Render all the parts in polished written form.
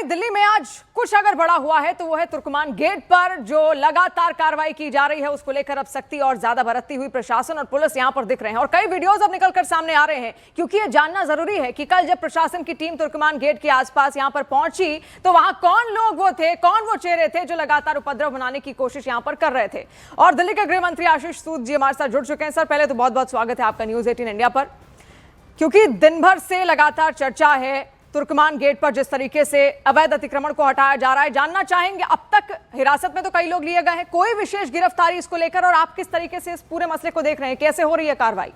दिल्ली में आज कुछ अगर बड़ा हुआ है तो वो है तुर्कमान गेट पर जो लगातार कार्रवाई की जा रही है उसको लेकर अब सख्ती और ज्यादा बरतती हुई प्रशासन और पुलिस यहां पर दिख रहे हैं और कई वीडियोस अब निकलकर सामने आ रहे हैं क्योंकि ये जानना जरूरी है कि कल जब प्रशासन की टीम तुर्कमान गेट के आसपास यहां पर पहुंची तो वहां कौन लोग वो थे, कौन वो चेहरे थे जो लगातार उपद्रव बनाने की कोशिश यहां पर कर रहे थे। और दिल्ली के गृह मंत्री आशीष सूद जी हमारे साथ जुड़ चुके हैं। सर, पहले तो बहुत बहुत स्वागत है आपका न्यूज 18 इंडिया पर, क्योंकि दिन भर से लगातार चर्चा है तुर्कमान गेट पर जिस तरीके से अवैध अतिक्रमण को हटाया जा रहा है। जानना चाहेंगे, अब तक हिरासत में तो कई लोग लिए गए हैं, कोई विशेष गिरफ्तारी इसको लेकर, और आप किस तरीके से इस पूरे मसले को देख रहे हैं, कैसे हो रही है कार्रवाई?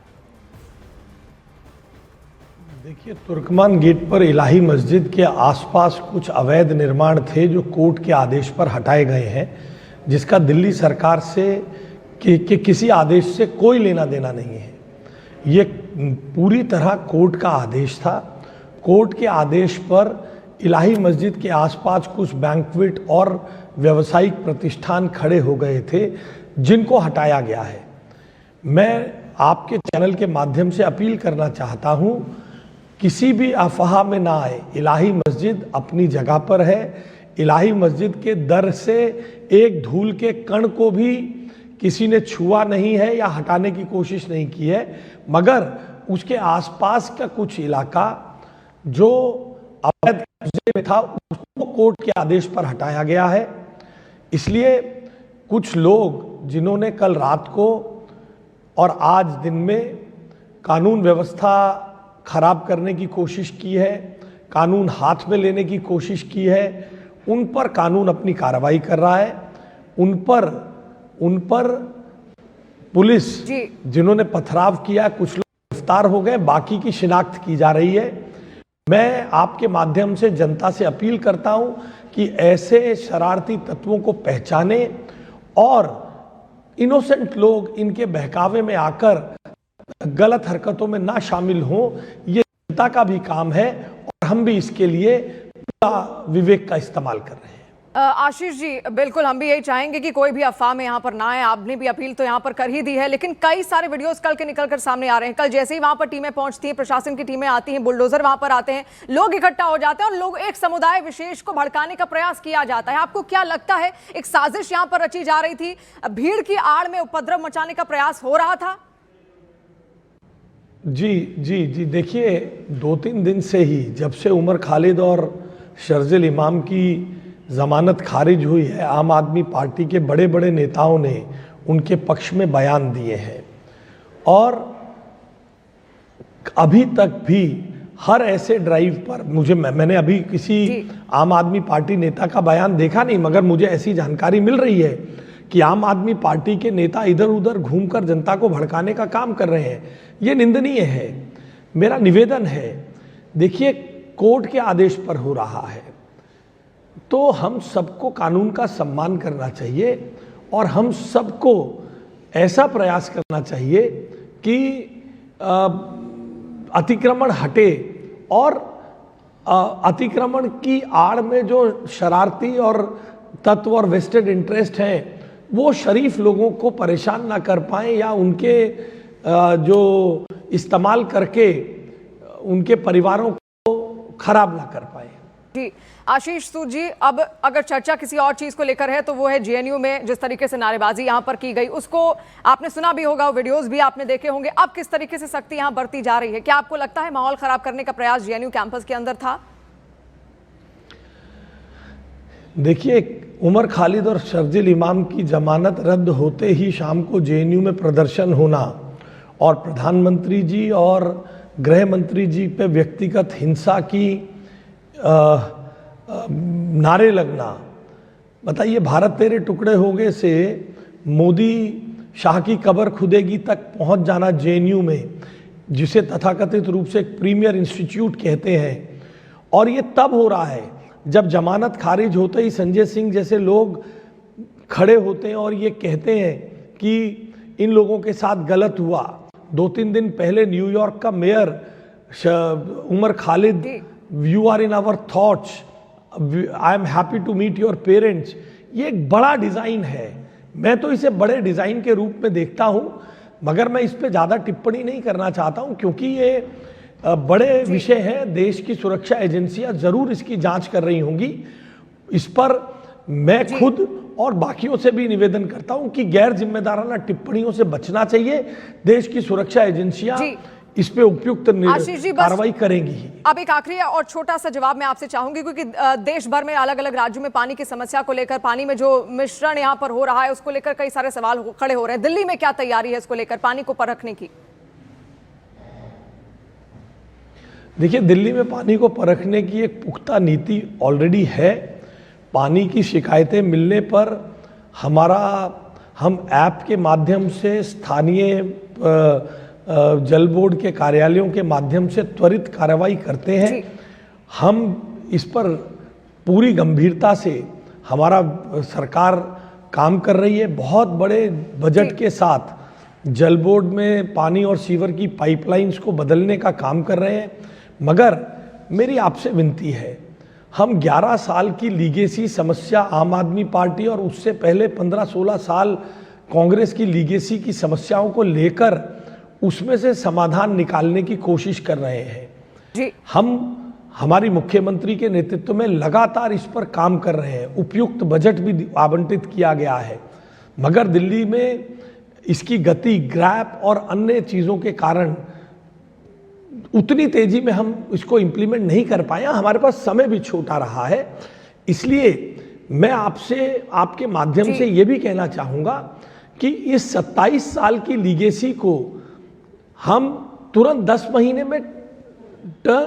देखिए, तुर्कमान गेट पर इलाही मस्जिद के आसपास कुछ अवैध निर्माण थे जो कोर्ट के आदेश पर हटाए गए हैं, जिसका दिल्ली सरकार से के किसी आदेश से कोई लेना देना नहीं है। ये पूरी तरह कोर्ट का आदेश था। कोर्ट के आदेश पर इलाही मस्जिद के आसपास कुछ बैंक्वेट और व्यावसायिक प्रतिष्ठान खड़े हो गए थे जिनको हटाया गया है। मैं आपके चैनल के माध्यम से अपील करना चाहता हूं, किसी भी अफवाह में ना आए। इलाही मस्जिद अपनी जगह पर है। इलाही मस्जिद के दर से एक धूल के कण को भी किसी ने छुआ नहीं है या हटाने की कोशिश नहीं की है, मगर उसके आसपास का कुछ इलाका जो अवैध कब्जे में था उसको कोर्ट के आदेश पर हटाया गया है। इसलिए कुछ लोग जिन्होंने कल रात को और आज दिन में कानून व्यवस्था खराब करने की कोशिश की है, कानून हाथ में लेने की कोशिश की है, उन पर कानून अपनी कार्रवाई कर रहा है। उन पर पुलिस जिन्होंने पथराव किया, कुछ लोग गिरफ्तार हो गए, बाकी की शिनाख्त की जा रही है। मैं आपके माध्यम से जनता से अपील करता हूं कि ऐसे शरारती तत्वों को पहचाने और इनोसेंट लोग इनके बहकावे में आकर गलत हरकतों में ना शामिल हों। ये जनता का भी काम है और हम भी इसके लिए पूरा विवेक का इस्तेमाल कर रहे हैं। आशीष जी, बिल्कुल हम भी यही चाहेंगे कि कोई भी अफवाह में यहाँ पर ना आए। आपने भी अपील तो यहाँ पर कर ही दी है, लेकिन कई सारे वीडियोस कल के निकलकर सामने आ रहे हैं। कल जैसे ही वहां पर टीमें पहुंचती हैं, प्रशासन की टीमें आती हैं, बुलडोजर वहां पर आते हैं, लोग इकट्ठा हो जाते हैं और लोग एक समुदाय विशेष को भड़काने का प्रयास किया जाता है। आपको क्या लगता है, एक साजिश यहाँ पर रची जा रही थी, भीड़ की आड़ में उपद्रव मचाने का प्रयास हो रहा था? जी, देखिए, 2-3 दिन से ही, जब से उमर खालिद और शर्जिल इमाम की जमानत खारिज हुई है, आम आदमी पार्टी के बड़े बड़े नेताओं ने उनके पक्ष में बयान दिए हैं और अभी तक भी हर ऐसे ड्राइव पर मैंने अभी किसी आम आदमी पार्टी नेता का बयान देखा नहीं, मगर मुझे ऐसी जानकारी मिल रही है कि आम आदमी पार्टी के नेता इधर उधर घूमकर जनता को भड़काने का काम कर रहे हैं। ये निंदनीय है। मेरा निवेदन है, देखिए, कोर्ट के आदेश पर हो रहा है तो हम सबको कानून का सम्मान करना चाहिए और हम सबको ऐसा प्रयास करना चाहिए कि अतिक्रमण हटे और अतिक्रमण की आड़ में जो शरारती और तत्व और वेस्टेड इंटरेस्ट हैं वो शरीफ लोगों को परेशान ना कर पाएं या उनके जो इस्तेमाल करके उनके परिवारों को खराब ना कर पाए। जी आशीष सूद जी, अब अगर चर्चा किसी और चीज को लेकर है तो वो है जेएनयू में जिस तरीके से नारेबाजी यहां पर की गई, उसको आपने सुना भी होगा, वीडियोस भी आपने देखे होंगे। अब किस तरीके से सख्ती यहां बरती जा रही है? क्या आपको लगता है माहौल खराब करने का प्रयास जेएनयू कैंपस के अंदर था? देखिए, उमर खालिद और शर्जिल इमाम की जमानत रद्द होते ही शाम को जेएनयू में प्रदर्शन होना और प्रधानमंत्री जी और गृह मंत्री जी पे व्यक्तिगत हिंसा की नारे लगना, बताइए, भारत तेरे टुकड़े हो गए से मोदी शाह की कब्र खुदेगी तक पहुंच जाना जेएनयू में, जिसे तथाकथित रूप से एक प्रीमियर इंस्टीट्यूट कहते हैं, और ये तब हो रहा है जब जमानत खारिज होते ही संजय सिंह जैसे लोग खड़े होते हैं और ये कहते हैं कि इन लोगों के साथ गलत हुआ। 2-3 दिन पहले न्यूयॉर्क का mayor Umar Khalid, you are in our thoughts, I am happy to meet your parents, ये एक बड़ा डिज़ाइन है। मैं तो इसे बड़े डिज़ाइन के रूप में देखता हूँ, मगर मैं इस पे ज़्यादा टिप्पणी नहीं करना चाहता हूँ क्योंकि बड़े विषय हैं। देश की सुरक्षा एजेंसियां जरूर इसकी जांच कर रही होंगी। इस पर मैं खुद और बाकियों से भी निवेदन करता हूं कि गैर जिम्मेदाराना टिप्पणियों से बचना चाहिए। देश की सुरक्षा एजेंसियां इस पे उपयुक्त कार्रवाई करेंगी ही। अब एक आखिरी और छोटा सा जवाब मैं आपसे चाहूंगी, क्योंकि देश भर में अलग अलग राज्यों में पानी की समस्या को लेकर, पानी में जो मिश्रण यहाँ पर हो रहा है उसको लेकर कई सारे सवाल खड़े हो रहे हैं। दिल्ली में क्या तैयारी है इसको लेकर, पानी को परखने की? देखिए, दिल्ली में पानी को परखने की एक पुख्ता नीति ऑलरेडी है। पानी की शिकायतें मिलने पर हम ऐप के माध्यम से स्थानीय जल बोर्ड के कार्यालयों के माध्यम से त्वरित कार्रवाई करते हैं। हम इस पर पूरी गंभीरता से हमारा सरकार काम कर रही है। बहुत बड़े बजट के साथ जल बोर्ड में पानी और सीवर की पाइपलाइंस को बदलने का काम कर रहे हैं। मगर मेरी आपसे विनती है, हम 11 साल की लीगेसी समस्या आम आदमी पार्टी और उससे पहले 15-16 साल कांग्रेस की लीगेसी की समस्याओं को लेकर उसमें से समाधान निकालने की कोशिश कर रहे हैं जी। हमारी मुख्यमंत्री के नेतृत्व में लगातार इस पर काम कर रहे हैं। उपयुक्त बजट भी आवंटित किया गया है, मगर दिल्ली में इसकी गति, ग्रैप और अन्य चीज़ों के कारण उतनी तेजी में हम इसको इम्प्लीमेंट नहीं कर पाए। हमारे पास समय भी छोटा रहा है। इसलिए मैं आपसे, आपके माध्यम से ये भी कहना चाहूँगा कि इस 27 साल की लीगेसी को हम तुरंत 10 महीने में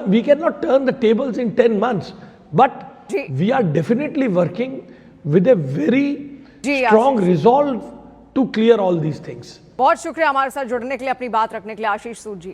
we cannot turn the tables in 10 months, but we are definitely working with a very strong resolve to clear all these things. बहुत शुक्रिया हमारे साथ जुड़ने के लिए, अपनी बात रखने के लिए आशीष सूद जी।